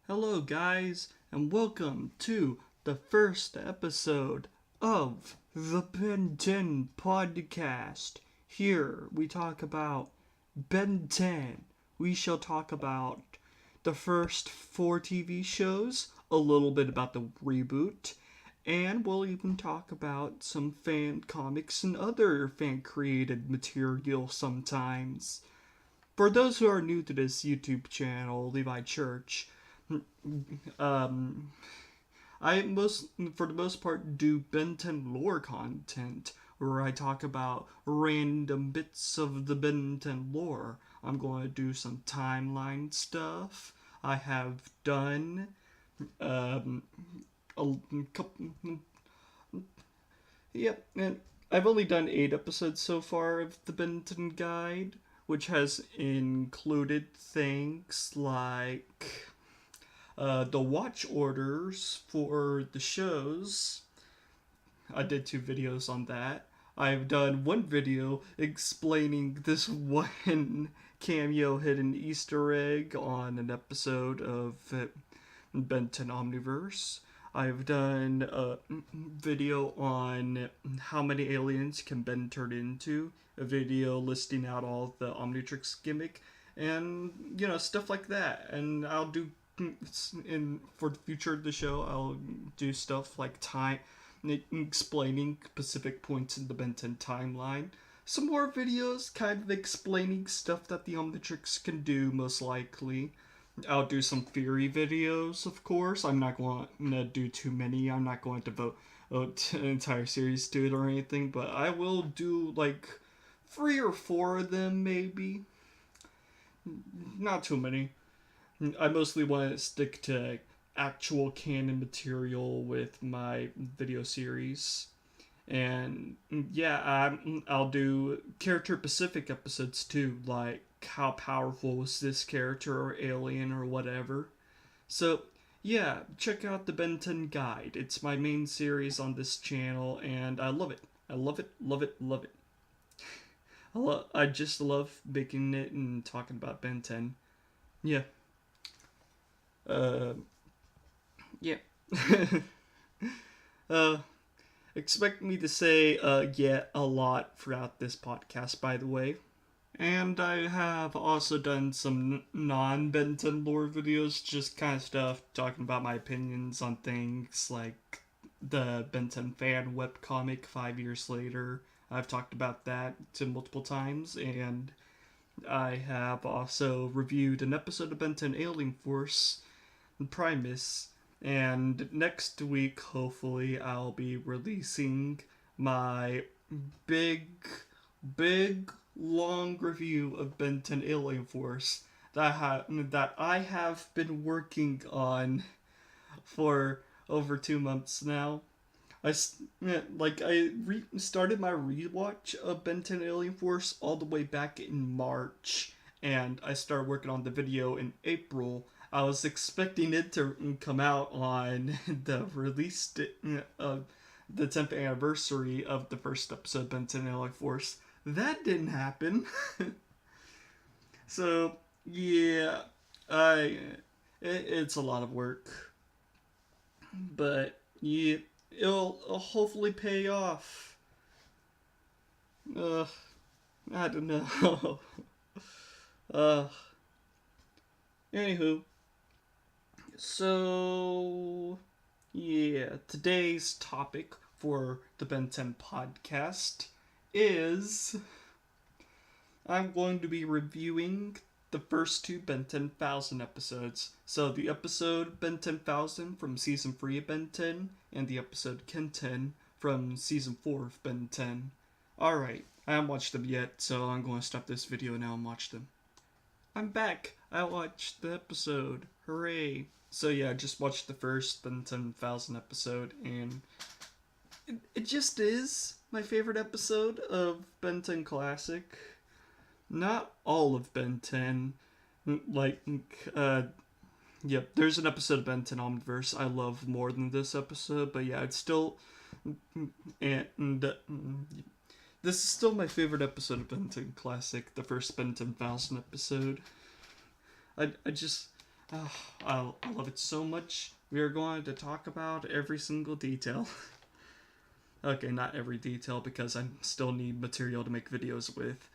Hello, guys, and welcome to the first episode of the Ben 10 podcast. Here we talk about Ben 10. We shall talk about the first 4 TV shows, a little bit about the reboot, and we'll even talk about some fan comics and other fan created material sometimes. For those who are new to this YouTube channel, Levi Church, um, for the most part, do Ben 10 lore content where I talk about random bits of the Ben 10 lore. I'm going to do some timeline stuff. I have done um, a couple. Yep, and I've only done 8 episodes so far of the Ben 10 guide, which has included things like the watch orders for the shows. I did 2 videos on that. I've done one video explaining this one cameo hidden Easter egg on an episode of Ben 10 Omniverse. I've done a video on how many aliens can Ben turn into, a video listing out all the Omnitrix gimmick, and stuff like that. And I'll do for the future of the show, I'll do stuff like time explaining specific points in the Ben 10 timeline. Some more videos kind of explaining stuff that the Omnitrix can do, most likely. I'll do some theory videos, of course. I'm not going to do too many. I'm not going to devote an entire series to it or anything, but I will do like 3 or 4 of them, maybe. Not too many. I mostly want to stick to actual canon material with my video series. And yeah, I'll do character-specific episodes too, like how powerful was this character or alien or whatever. So yeah, check out the Ben 10 Guide. It's my main series on this channel, and I love it. I love it, love it, love it. I just love making it and talking about Ben 10. Yeah. Yeah. Expect me to say yeah a lot throughout this podcast, by the way. And I have also done some non-Ben 10 lore videos, just kind of stuff, talking about my opinions on things like the Ben 10 fan webcomic 5 years later. I've talked about that multiple times, and I have also reviewed an episode of Ben 10 Alien Force Primus, and next week, hopefully, I'll be releasing my big, long review of Ben 10 Alien Force that I have been working on for over 2 months now. I started my rewatch of Ben 10 Alien Force all the way back in March, and I started working on the video in April. I was expecting it to come out on the release of the 10th anniversary of the first episode of Ben 10 Alien Force. That didn't happen. So, yeah, it's a lot of work. But, yeah, it'll hopefully pay off. I don't know. Anywho. So, yeah, today's topic for the Ben 10 podcast is I'm going to be reviewing the first 2 Ben 10,000 episodes. So the episode Ben 10,000 from Season 3 of Ben 10 and the episode Ken 10 from Season 4 of Ben 10. Alright, I haven't watched them yet, so I'm going to stop this video now and watch them. I'm back! I watched the episode. Hooray! So yeah, I just watched the first Ben 10,000 episode, and it just is my favorite episode of Ben 10 Classic. Not all of Ben 10. Yep, there's an episode of Ben 10 Omniverse I love more than this episode, but yeah, it's still... And this is still my favorite episode of Ben 10 Classic, the first Ben 10,000 episode. Oh, I love it so much. We are going to talk about every single detail. Okay, not every detail because I still need material to make videos with.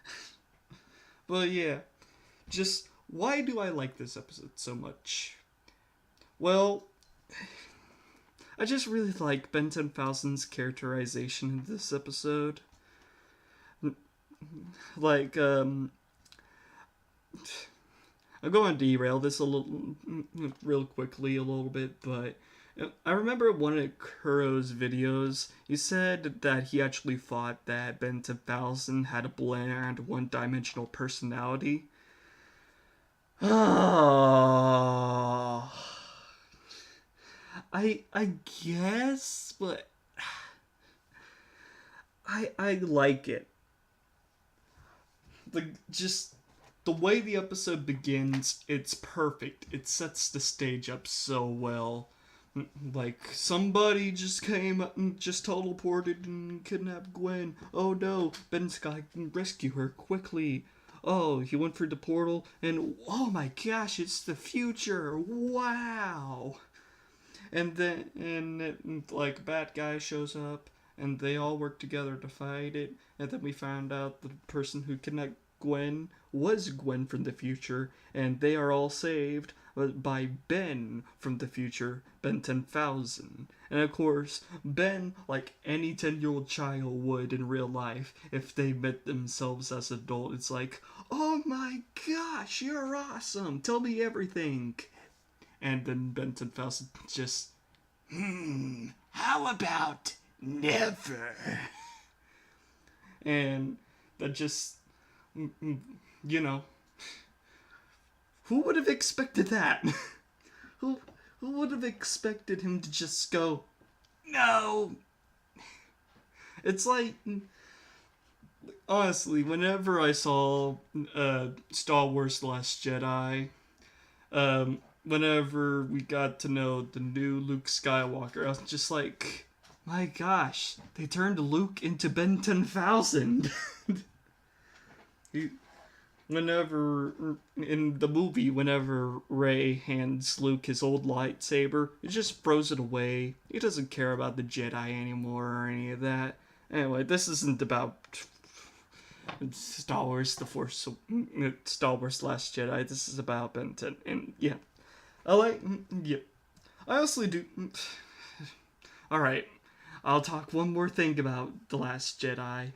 But yeah, just why do I like this episode so much? Well, I just really like Ben 10,000's characterization in this episode. Like, I'm going to derail this a little, real quickly a little bit, but I remember one of Kuro's videos, he said that he actually thought that Ben 10,000 had a bland, one-dimensional personality. Oh, I guess, but I like it. Just the way the episode begins, it's perfect. It sets the stage up so well. Like, somebody just came up and just teleported and kidnapped Gwen. Oh no, Ben's gotta rescue her quickly. Oh, he went through the portal, and oh my gosh, it's the future. Wow. And then, like, a bad guy shows up, and they all work together to fight it. And then we found out the person who kidnapped Gwen was Gwen from the future, and they are all saved by Ben from the future, Ben 10,000. And of course, Ben, like any 10-year-old child would in real life, if they met themselves as adult, it's like, oh my gosh, you're awesome, tell me everything. And then Ben 10,000 just, how about never? And that just, you know, who would have expected that? who would have expected him to just go, no? It's like, honestly, whenever I saw Star Wars The Last Jedi, whenever we got to know the new Luke Skywalker, I was just like, my gosh, they turned Luke into Ben 10,000. Whenever, in the movie, whenever Rey hands Luke his old lightsaber, he just throws it away. He doesn't care about the Jedi anymore or any of that. Anyway, this isn't about Star Wars Star Wars Last Jedi. This is about Ben 10, and yeah. Yeah. I also do. Alright, I'll talk one more thing about The Last Jedi.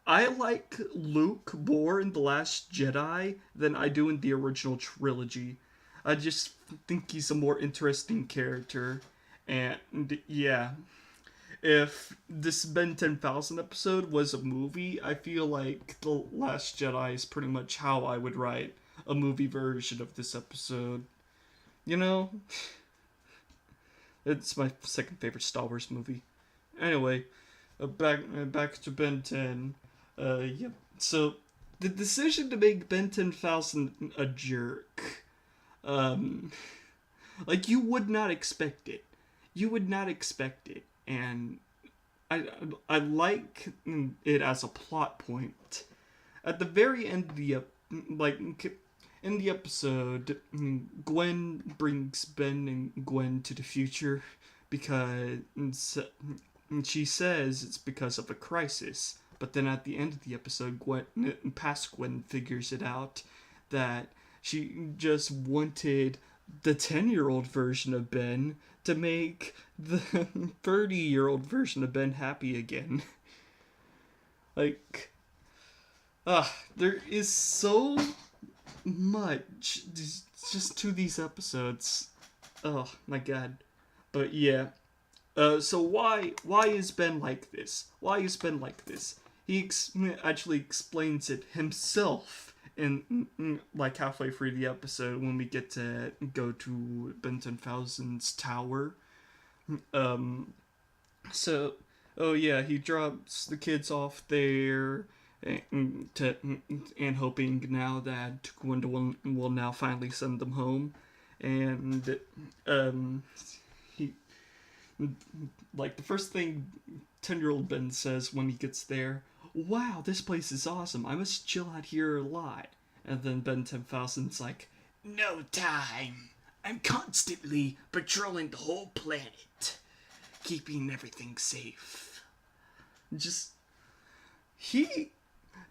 I like Luke more in The Last Jedi than I do in the original trilogy. I just think he's a more interesting character. And yeah, if this Ben 10,000 episode was a movie, I feel like The Last Jedi is pretty much how I would write a movie version of this episode. You know? It's my second favorite Star Wars movie. Anyway, back to Ben 10. Yep. So, the decision to make Ben 10,000 a jerk, like, you would not expect it. You would not expect it. And I like it as a plot point. At the very end of the, in the episode, Gwen brings Ben and Gwen to the future because she says it's because of a crisis. But then at the end of the episode, past Gwen figures it out that she just wanted the 10-year-old version of Ben to make the 30-year-old version of Ben happy again. Like, there is so much just to these episodes. Oh my god. But yeah. So why is Ben like this? Why is Ben like this? He actually explains it himself in like halfway through the episode when we get to go to Ben 10,000's tower. So, oh yeah, he drops the kids off there, and hoping now that Gwendolyn will now finally send them home, and he, like, the first thing 10-year-old Ben says when he gets there, wow, this place is awesome, I must chill out here a lot. And then Ben 10,000's like, no time, I'm constantly patrolling the whole planet, keeping everything safe. Just he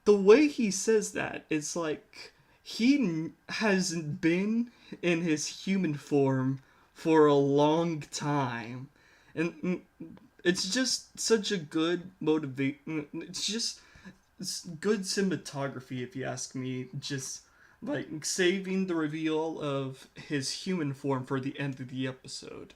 the way he says that, it's like he hasn't been in his human form for a long time. And it's just such a good motivate. It's just it's good cinematography, if you ask me. Just like saving the reveal of his human form for the end of the episode.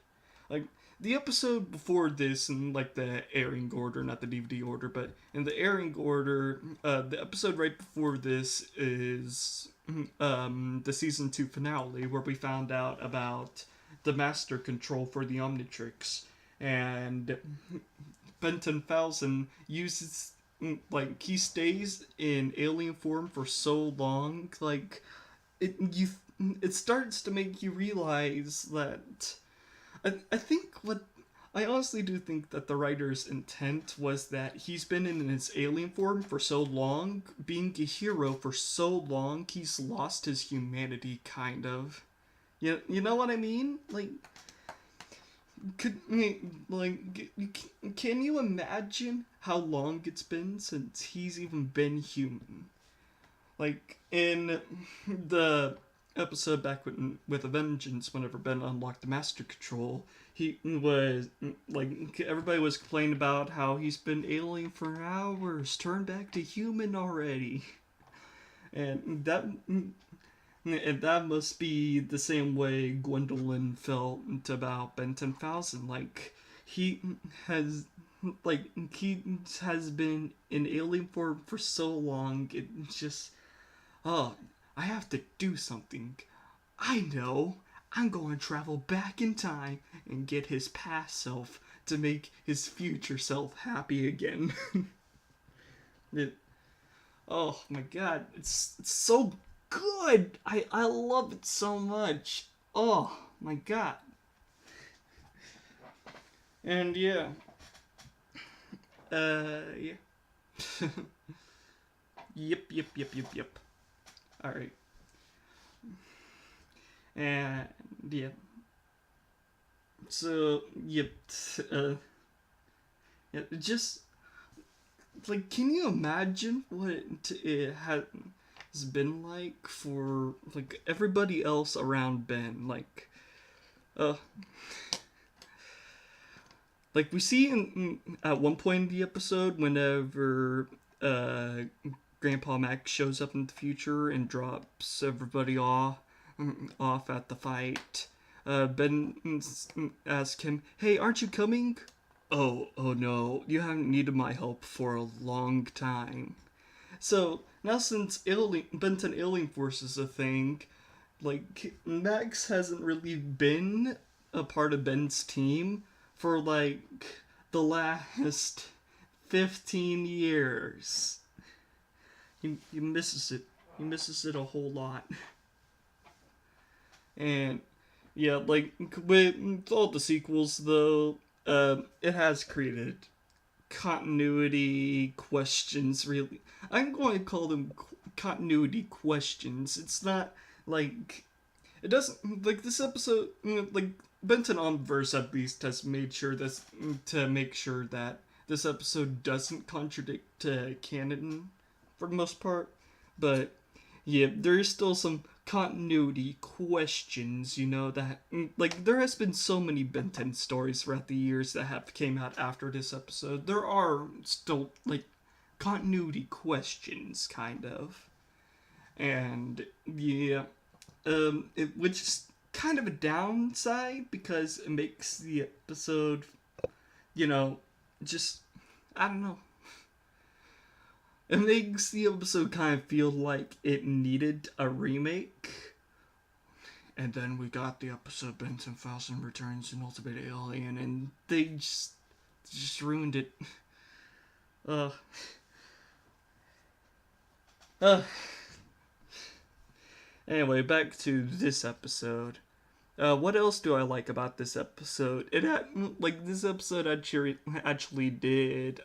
Like the episode before this, in like the airing order, not the DVD order, but in the airing order, the episode right before this is the season 2 finale, where we found out about the master control for the Omnitrix, and Benton Falcon uses like he stays in alien form for so long, like you it starts to make you realize that I think what I honestly do think that the writer's intent was that he's been in his alien form for so long, being a hero for so long, he's lost his humanity, kind of. You know what I mean? Like, could like can you imagine how long it's been since he's even been human? Like in the episode back with a Vengeance, whenever Ben unlocked the Master Control, he was like everybody was complaining about how he's been alien for hours, turned back to human already, and that must be the same way Gwendolyn felt about Ben 10,000. Like he has he has been in alien form for so long. It's just oh, I have to do something. I know. I'm going to travel back in time and get his past self to make his future self happy again. it, oh my god, it's so good. I love it so much. Oh my god. And yeah. Yeah. Yep. Alright. And yeah. So yep. Yeah, just like, can you imagine what it has been like for like everybody else around Ben? Uh, like we see at one point in the episode, whenever Grandpa Max shows up in the future and drops everybody off at the fight. Ben asks him, "Hey, aren't you coming?" Oh no, you haven't needed my help for a long time. So now, since Benton Alien Force is a thing, like Max hasn't really been a part of Ben's team for like the last 15 years. He misses it. He misses it a whole lot. And yeah, like with all the sequels though, it has created continuity questions. Really, I'm going to call them continuity questions. It's not like it doesn't like this episode. Like Benton Omniverse at least has made sure this to make sure that this episode doesn't contradict canon for the most part, but yeah, there is still some continuity questions, that like there has been so many Ben 10 stories throughout the years that have came out after this episode. There are still like continuity questions, kind of. And yeah, which is kind of a downside because it makes the episode, just I don't know. It makes the episode kind of feel like it needed a remake. And then we got the episode Benson Falcon Returns in Ultimate Alien, and they just ruined it. Uh. Uh. Anyway, back to this episode. What else do I like about this episode? It had, like, this episode actually did,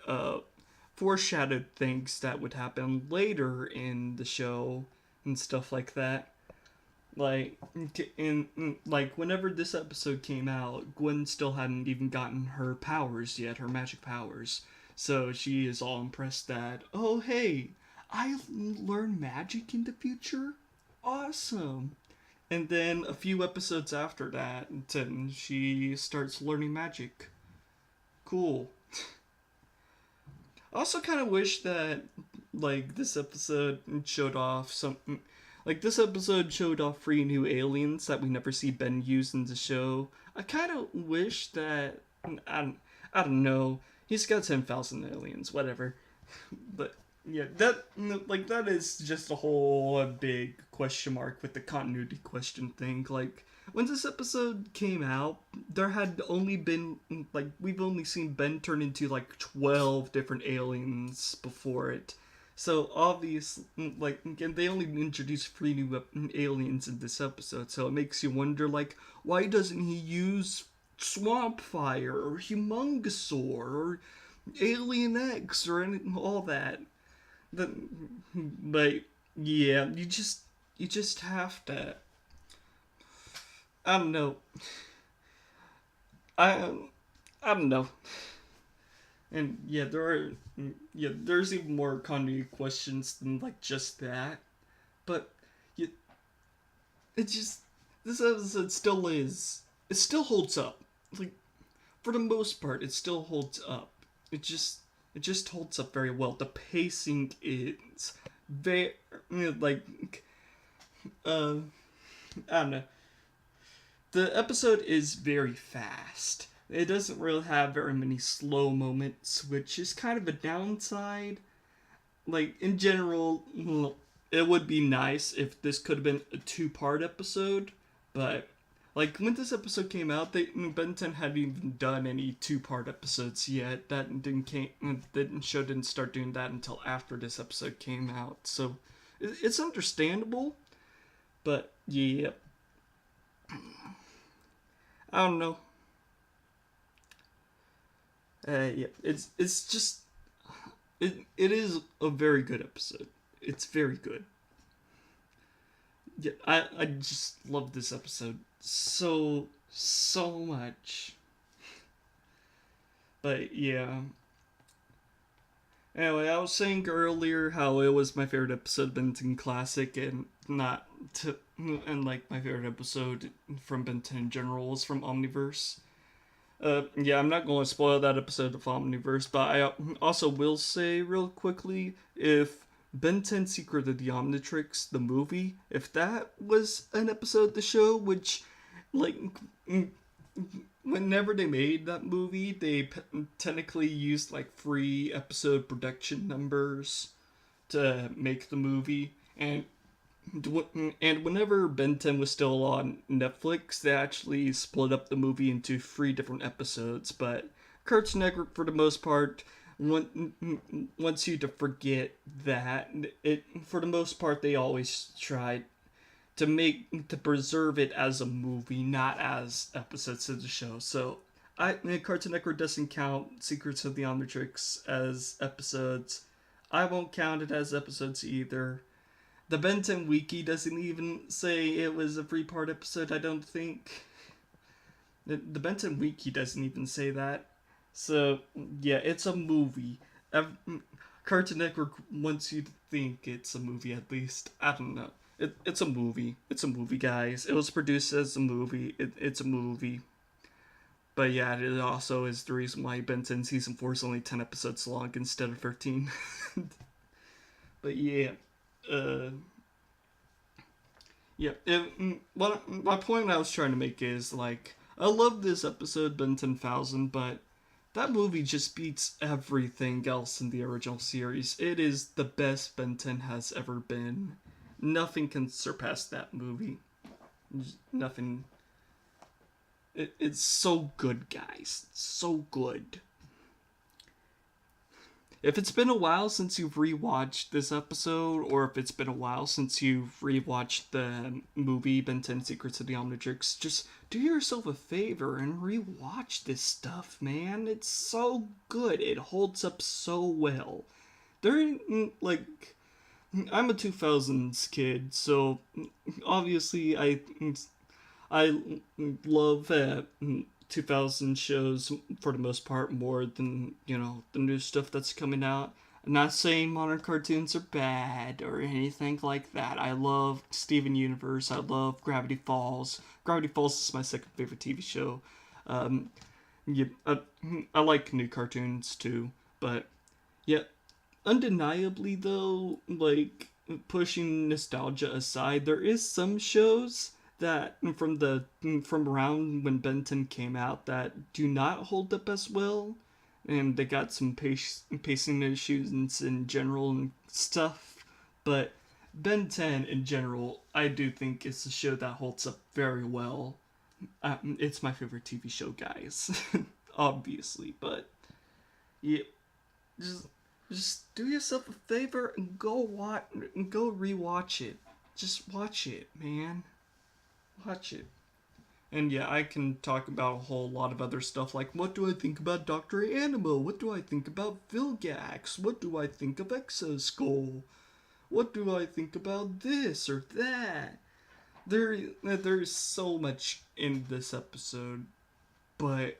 foreshadowed things that would happen later in the show and stuff like that. Like, like whenever this episode came out, Gwen still hadn't even gotten her powers yet, her magic powers. So she is all impressed that, oh hey, I learn magic in the future? Awesome. And then a few episodes after that, she starts learning magic. Cool. I also kind of wish that, like, this episode showed off some. Like, this episode showed off 3 new aliens that we never see Ben use in the show. I kind of wish that. I don't know. He's got 10,000 aliens, whatever. But yeah, that is just a whole big question mark with the continuity question thing. Like, when this episode came out, there had only been like we've only seen Ben turn into like 12 different aliens before it. So obvious, like again, they only introduced 3 new aliens in this episode. So it makes you wonder, like, why doesn't he use Swamp Fire or Humongosaur or Alien X or all that? But yeah, you just have to. I don't know. I I don't know. And yeah, there's even more continuity questions than like just that. But you, it just this episode still is it still holds up. Like, for the most part, it still holds up. It just holds up very well. The pacing is very like uh I don't know. The episode is very fast. It doesn't really have very many slow moments, which is kind of a downside. Like, in general, it would be nice if this could have been a 2-part episode, but like when this episode came out, Ben 10 hadn't even done any 2-part episodes yet. The show didn't start doing that until after this episode came out. So it's understandable, but yeah, I don't know. Yeah, it's just it is a very good episode. It's very good. Yeah, I just love this episode so much. But yeah. Anyway, I was saying earlier how it was my favorite episode of Ben 10 Classic, and not to and like my favorite episode from Ben 10 in general was from Omniverse. Yeah, I'm not going to spoil that episode of Omniverse, but I also will say real quickly, if Ben 10 Secret of the Omnitrix, the movie, if that was an episode of the show, which, like, whenever they made that movie, they technically used, like, free episode production numbers to make the movie, and whenever Ben 10 was still on Netflix, they actually split up the movie into 3 different episodes. But Cartoon Network, for the most part, wants you to forget that. For the most part, they always tried to preserve it as a movie, not as episodes of the show. So Cartoon Network doesn't count Secrets of the Omnitrix as episodes. I won't count it as episodes either. The Ben 10 Wiki doesn't even say it was a 3-part episode, I don't think. The Ben 10 Wiki doesn't even say that. So, yeah, it's a movie. Cartoon Network wants you to think it's a movie, at least. I don't know. It's a movie. It's a movie, guys. It was produced as a movie. It's a movie. But yeah, it also is the reason why Ben 10 Season 4 is only 10 episodes long instead of 13. But yeah. Uh, yeah, what my point I was trying to make is, like, I love this episode, Ben 10,000, but that movie just beats everything else in the original series. It is the best Ben 10 has ever been. Nothing can surpass that movie. Nothing. It's so good, guys. So good. If it's been a while since you've rewatched this episode, or if it's been a while since you've rewatched the movie Ben 10 Secrets of the Omnitrix, just do yourself a favor and rewatch this stuff, man. It's so good. It holds up so well. There, like, I'm a 2000s kid, so obviously I love 2000 shows for the most part more than the new stuff that's coming out. I'm not saying modern cartoons are bad or anything like that. I love Steven Universe. I love Gravity Falls. Gravity Falls is my second favorite TV show. Um, yeah, I like new cartoons too, but yeah, undeniably though, like pushing nostalgia aside, there is some shows that from around when Ben 10 came out that do not hold up as well, and they got some pacing issues in general and stuff. But Ben 10 in general, I do think it's a show that holds up very well. It's my favorite TV show, guys, obviously, but yeah, just just do yourself a favor and go rewatch it. Just watch it, man. Watch it. And yeah, I can talk about a whole lot of other stuff like what do I think about Dr. Animo? What do I think about Vilgax? What do I think of Exoskull? What do I think about this or that? There's so much in this episode, but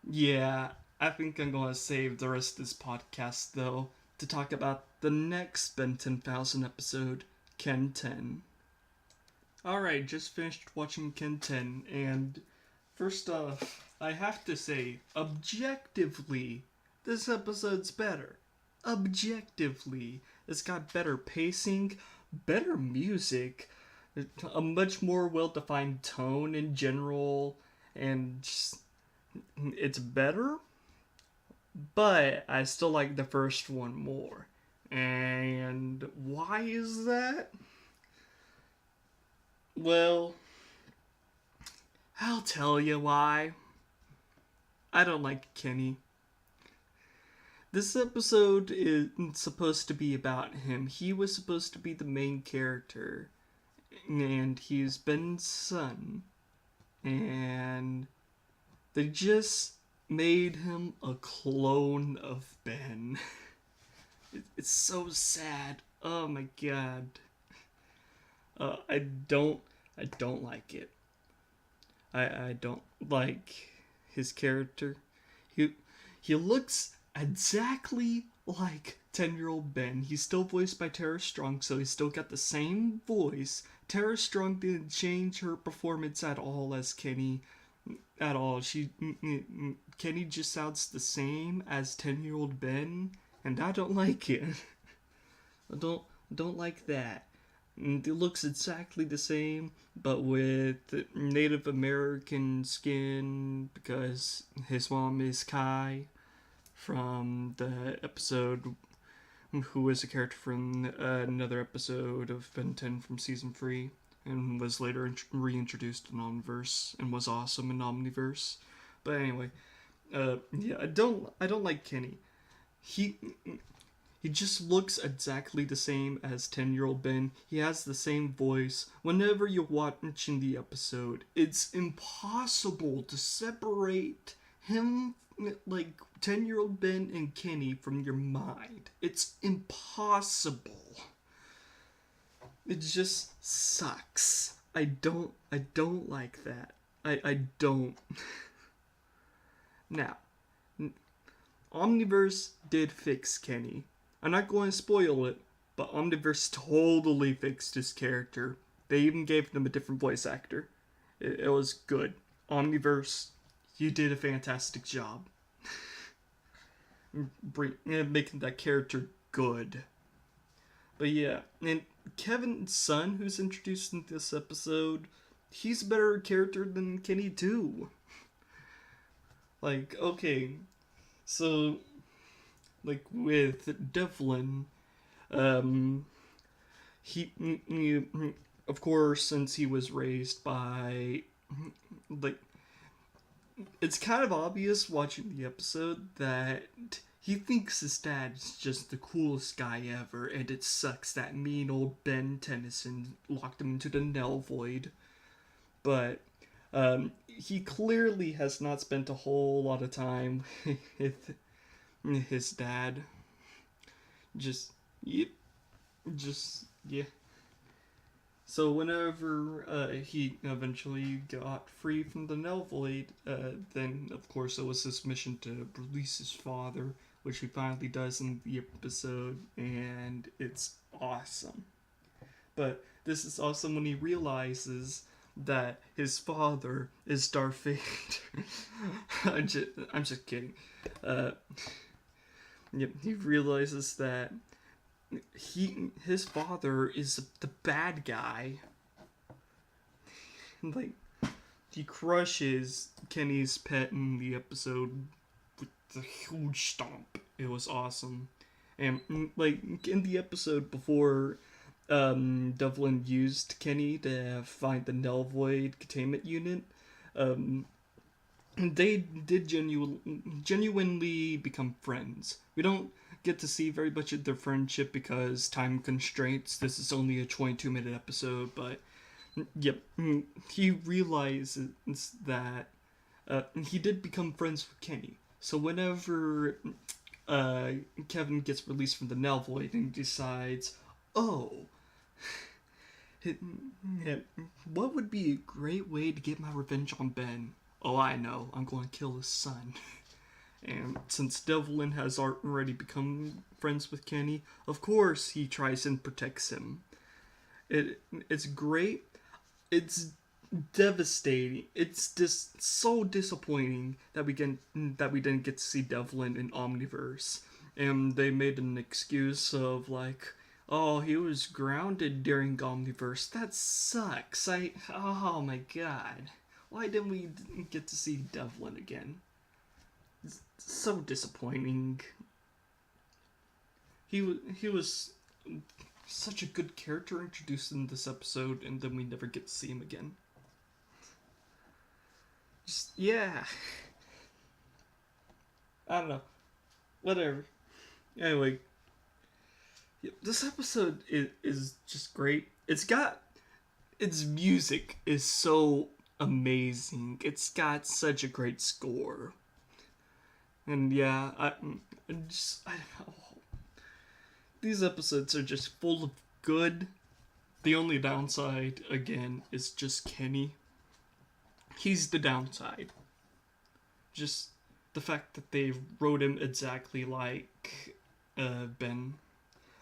yeah, I think I'm gonna save the rest of this podcast though to talk about the next Ben 10,000 episode, Ken 10. Alright, just finished watching Ken 10, and first off, I have to say, objectively, this episode's better. Objectively, it's got better pacing, better music, a much more well defined tone in general, and just, it's better, but I still like the first one more. And why is that? Well, I'll tell you why. I don't like Kenny. This episode is supposed to be about him. He was supposed to be the main character, and he's Ben's son. And they just made him a clone of Ben. It's so sad. Oh my god. I don't like it. I don't like his character. He he looks exactly like 10-year-old Ben. He's still voiced by Tara Strong, so he's still got the same voice. Tara Strong didn't change her performance at all as Kenny. At all. Kenny just sounds the same as 10-year-old Ben, and I don't like it. I don't like that. It looks exactly the same, but with Native American skin because his mom is Kai from the episode, who was a character from another episode of Ben 10 from season 3, and was later reintroduced in Omniverse and was awesome in Omniverse. But anyway, yeah, I don't like Kenny. He he just looks exactly the same as 10-year-old Ben. He has the same voice. Whenever you're watching the episode, it's impossible to separate him, like 10-year-old Ben and Kenny, from your mind. It's impossible. It just sucks. I don't like that. I don't. Now, Omniverse did fix Kenny. I'm not going to spoil it, but Omniverse totally fixed his character. They even gave him a different voice actor. It was good. Omniverse, you did a fantastic job. Making that character good. But yeah, and Kevin's son, who's introduced in this episode, he's a better character than Kenny too. Like, okay, so, like with Devlin, he, of course, since he was raised by, like, it's kind of obvious watching the episode that he thinks his dad's just the coolest guy ever, and it sucks that mean old Ben Tennyson locked him into the Nell Void. But he clearly has not spent a whole lot of time with his dad. Just, yep. just yeah. So whenever he eventually got free from the Nelvoid, then of course it was his mission to release his father, which he finally does in the episode, and it's awesome. But this is awesome when he realizes that his father is Darth Vader. I'm just kidding. Uh, yep, he realizes that his father is the bad guy. Like, he crushes Kenny's pet in the episode with the huge stomp. It was awesome. And like in the episode before Devlin used Kenny to find the Nelvoid containment unit, um, they did genuinely become friends. We don't get to see very much of their friendship because time constraints. This is only a 22-minute episode, but yep, he realizes that he did become friends with Kenny. So whenever uh, Kevin gets released from the Nelvoid and decides, oh, it, what would be a great way to get my revenge on Ben? Oh, I know. I'm going to kill his son. And since Devlin has already become friends with Kenny, of course he tries and protects him. It's great. It's devastating. It's just so disappointing that we didn't get to see Devlin in Omniverse, and they made an excuse of like, oh, he was grounded during Omniverse. That sucks. Oh my god, why didn't we get to see Devlin again? It's so disappointing. He was such a good character introduced in this episode, and then we never get to see him again. Just yeah, I don't know. Whatever. Anyway, this episode is just great. Its music is so amazing. It's got such a great score, and yeah, I don't know. These episodes are just full of good. The only downside, again, is just Kenny. He's the downside. Just the fact that they wrote him exactly like Ben.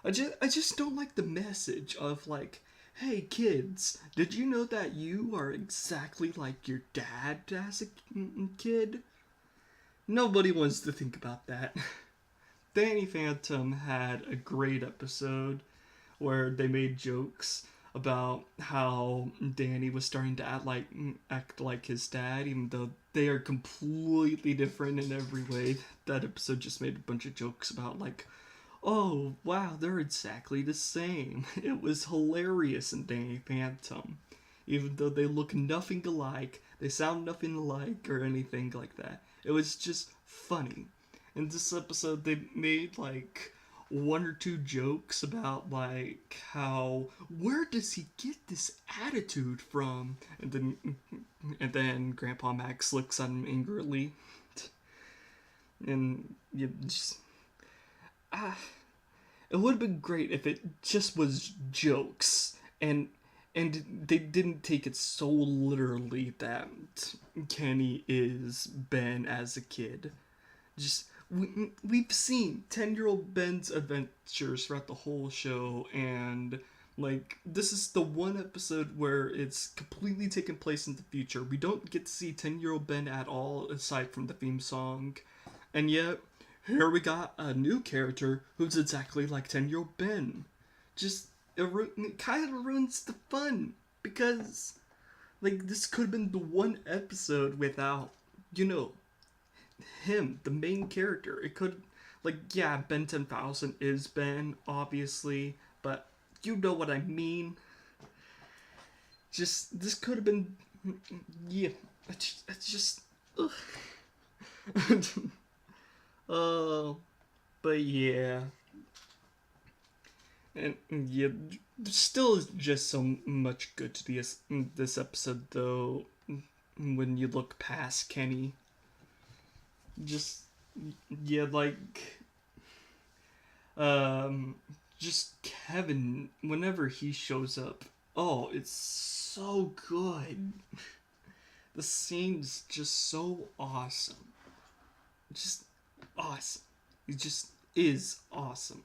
I just don't like the message of like, hey kids, did you know that you are exactly like your dad as a kid? Nobody wants to think about that. Danny Phantom had a great episode where they made jokes about how Danny was starting to act like his dad, even though they are completely different in every way. That episode just made a bunch of jokes about like, oh wow, they're exactly the same. It was hilarious in Danny Phantom, even though they look nothing alike, they sound nothing alike or anything like that. It was just funny. In this episode, they made like one or two jokes about like how where does he get this attitude from, and then Grandpa Max looks at him angrily, and you just ah, it would have been great if it just was jokes and they didn't take it so literally that Kenny is Ben as a kid. Just we've seen 10-year-old Ben's adventures throughout the whole show, and like this is the one episode where it's completely taken place in the future. We don't get to see 10-year-old Ben at all aside from the theme song, and yet here we got a new character who's exactly like 10-year-old Ben. Just it kind of ruins the fun because like this could have been the one episode without, you know, him, the main character. It could, like, yeah, Ben 10,000 is Ben, obviously, but you know what I mean. Just, this could have been, yeah, it's just, ugh. uh, but yeah. And yeah, there still is just so much good to this episode, though, when you look past Kenny. Just yeah, like um just Kevin, whenever he shows up, oh, it's so good. The scene's just so awesome. Just awesome. He just is awesome.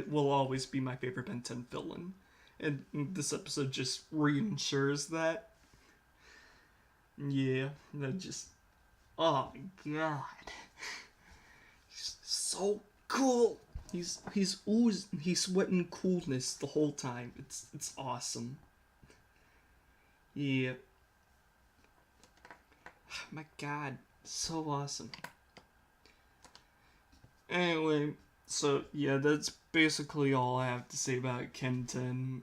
Will always be my favorite Ben 10 villain. And this episode just reassures that. Yeah, that just. Oh my god. He's so cool. He's sweating coolness the whole time. It's awesome. Yeah. My god, so awesome. Anyway, so yeah, that's basically all I have to say about Kenten.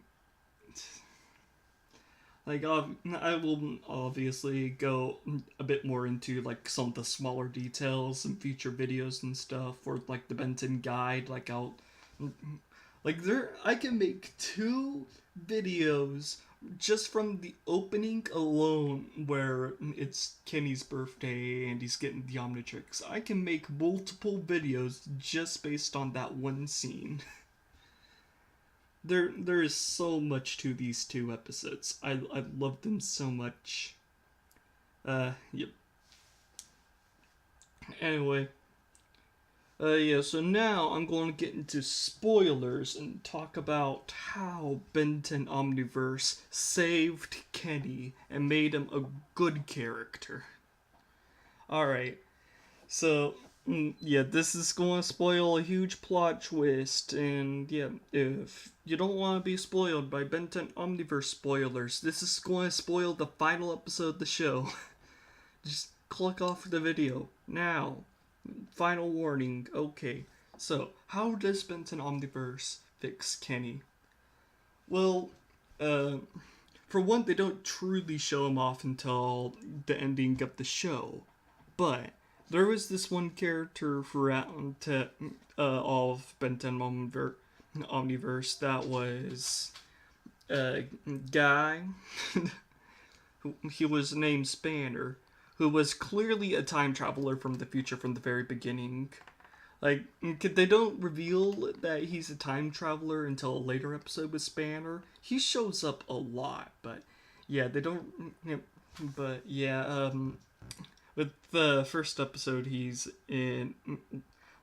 Like, I will obviously go a bit more into, like, some of the smaller details and future videos and stuff, or, like, the Benton guide, like, I can make 2 videos just from the opening alone, where it's Kenny's birthday and he's getting the Omnitrix. I can make multiple videos just based on that one scene. There is so much to these 2 episodes. I love them so much. Yep. Anyway. Yeah, so now I'm going to get into spoilers and talk about how Benton Omniverse saved Kenny and made him a good character. Alright, so, yeah, this is going to spoil a huge plot twist, and yeah, if you don't want to be spoiled by Benton Omniverse spoilers, this is going to spoil the final episode of the show. Just click off the video, now. Final warning. Okay, so how does Benton Omniverse fix Kenny? Well, for one, they don't truly show him off until the ending of the show, but there was this one character throughout all of Benton Omniverse that was a guy. He was named Spanner, who was clearly a time traveler from the future from the very beginning. Like, they don't reveal that he's a time traveler until a later episode with Spanner. He shows up a lot, but yeah, they don't. But yeah, with the first episode, he's in.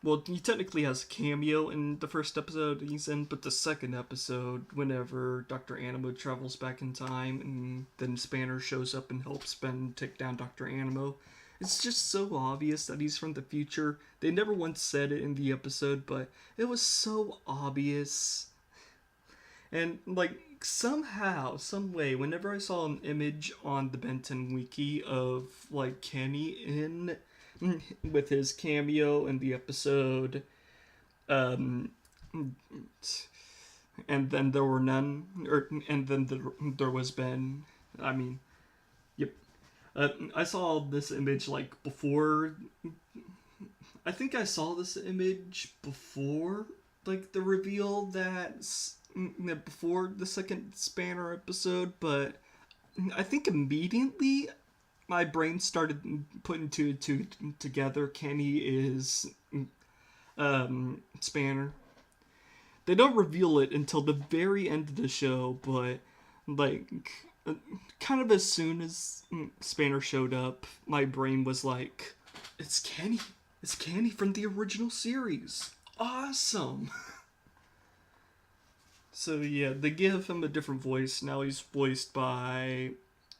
Well, he technically has a cameo in the first episode he's in, but the second episode, whenever Dr. Animo travels back in time, and then Spanner shows up and helps Ben take down Dr. Animo, it's just so obvious that he's from the future. They never once said it in the episode, but it was so obvious. And, like, somehow, some way, whenever I saw an image on the Benton Wiki of, like, Kenny in with his cameo in the episode, and then there were none, and then there was Ben. I mean, yep. I saw this image like before. I think I saw this image before like the reveal before the second Spanner episode, but I think immediately my brain started putting 2 and 2 together. Kenny is Spanner. They don't reveal it until the very end of the show, but like kind of as soon as Spanner showed up, my brain was like, it's Kenny. It's Kenny from the original series. Awesome. So yeah, they give him a different voice. Now he's voiced by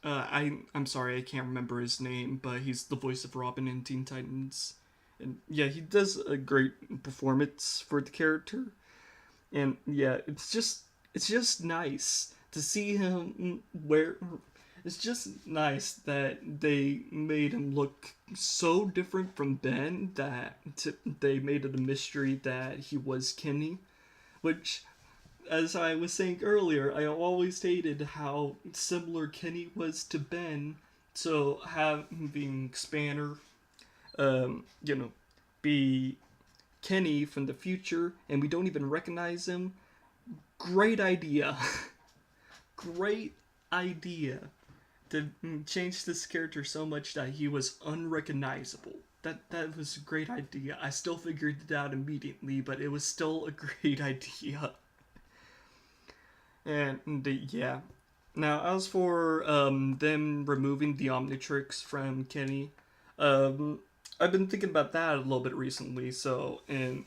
I'm sorry, I can't remember his name, but he's the voice of Robin in Teen Titans. And yeah, he does a great performance for the character. And yeah, it's just nice to see him it's just nice that they made him look so different from Ben that they made it a mystery that he was Kenny, which, as I was saying earlier, I always hated how similar Kenny was to Ben, so having Spanner, be Kenny from the future, and we don't even recognize him, great idea. Great idea to change this character so much that he was unrecognizable. That was a great idea. I still figured it out immediately, but it was still a great idea. Yeah. Now, as for them removing the Omnitrix from Kenny, um, I've been thinking about that a little bit recently. So, and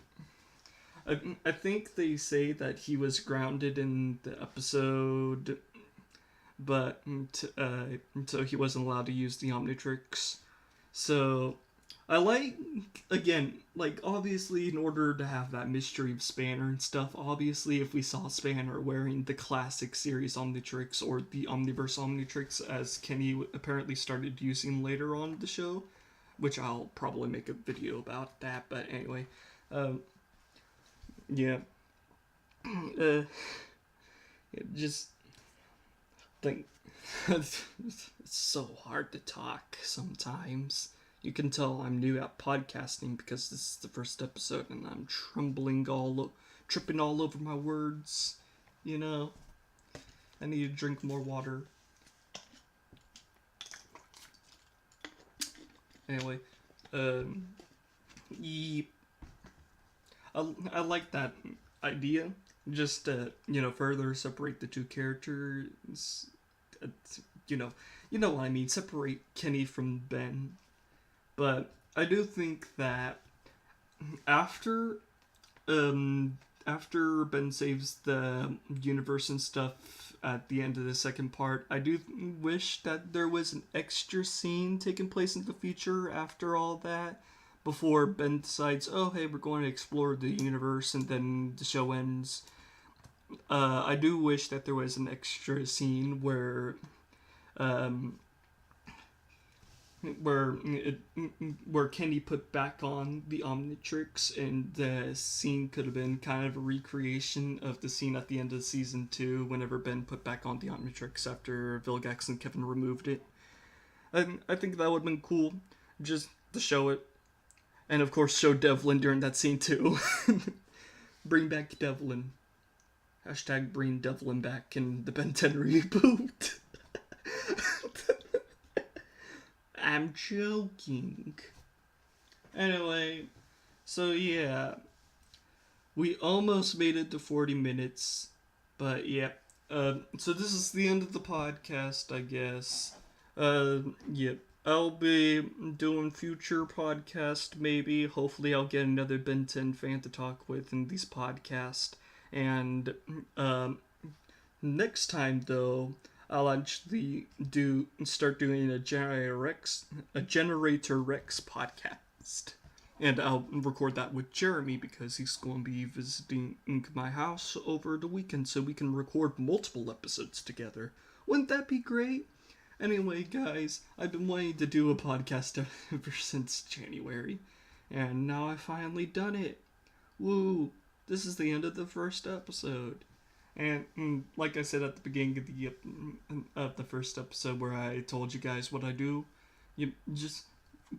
I think they say that he was grounded in the episode, but so he wasn't allowed to use the Omnitrix. So I like, again, like, obviously, in order to have that mystery of Spanner and stuff, obviously, if we saw Spanner wearing the classic series Omnitrix or the Omniverse Omnitrix, as Kenny apparently started using later on the show, which I'll probably make a video about that, but anyway, um, yeah, uh, just think it's so hard to talk sometimes. You can tell I'm new at podcasting because this is the first episode and I'm tripping all over my words. You know, I need to drink more water. Anyway, um, yep. I like that idea. Just further separate the two characters. Uh, you know, you know what I mean. Separate Kenny from Ben. But I do think that after after Ben saves the universe and stuff at the end of the second part, I do wish that there was an extra scene taking place in the future after all that, before Ben decides, oh hey, we're going to explore the universe, and then the show ends. I do wish that there was an extra scene um, where Kenny put back on the Omnitrix, and the scene could have been kind of a recreation of the scene at the end of season 2, whenever Ben put back on the Omnitrix after Vilgax and Kevin removed it. And I think that would have been cool, just to show it. And of course, show Devlin during that scene too. Bring back Devlin. Hashtag bring Devlin back in the Ben 10 reboot. I'm joking. Anyway, so yeah, we almost made it to 40 minutes, but yeah. So this is the end of the podcast, I guess. Yeah, I'll be doing future podcast, maybe. Hopefully, I'll get another Ben 10 fan to talk with in these podcasts. And next time, though, I'll actually start doing a Generator Rex podcast, and I'll record that with Jeremy because he's going to be visiting my house over the weekend, so we can record multiple episodes together. Wouldn't that be great? Anyway, guys, I've been wanting to do a podcast ever since January, and now I've finally done it. Woo! This is the end of the first episode. And like I said at the beginning of the first episode, where I told you guys what I do, you just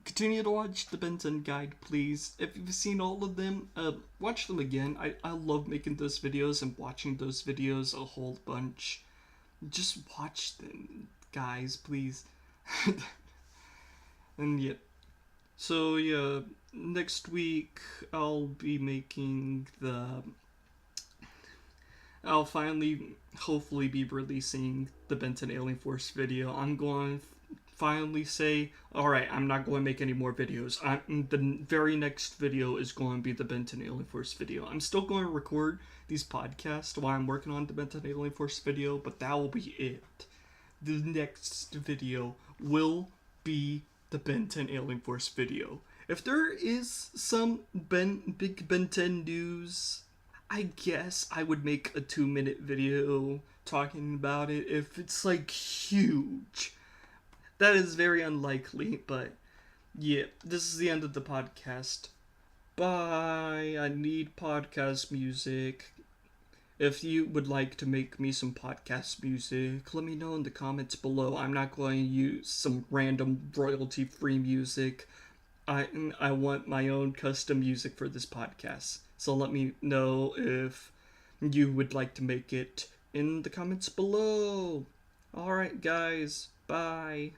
continue to watch the Ben 10 guide, please. If you've seen all of them, watch them again. I love making those videos and watching those videos a whole bunch. Just watch them, guys, please. And yeah. So yeah, next week I'll be making I'll finally, hopefully, be releasing the Ben 10 Alien Force video. I'm going to finally say, alright, I'm not going to make any more videos. The very next video is going to be the Ben 10 Alien Force video. I'm still going to record these podcasts while I'm working on the Ben 10 Alien Force video, but that will be it. The next video will be the Ben 10 Alien Force video. If there is some big Ben 10 news, I guess I would make a 2-minute video talking about it if it's like huge. That is very unlikely, but yeah, this is the end of the podcast. Bye. I need podcast music. If you would like to make me some podcast music, let me know in the comments below. I'm not going to use some random royalty-free music. I want my own custom music for this podcast. So let me know if you would like to make it in the comments below. Alright, guys. Bye.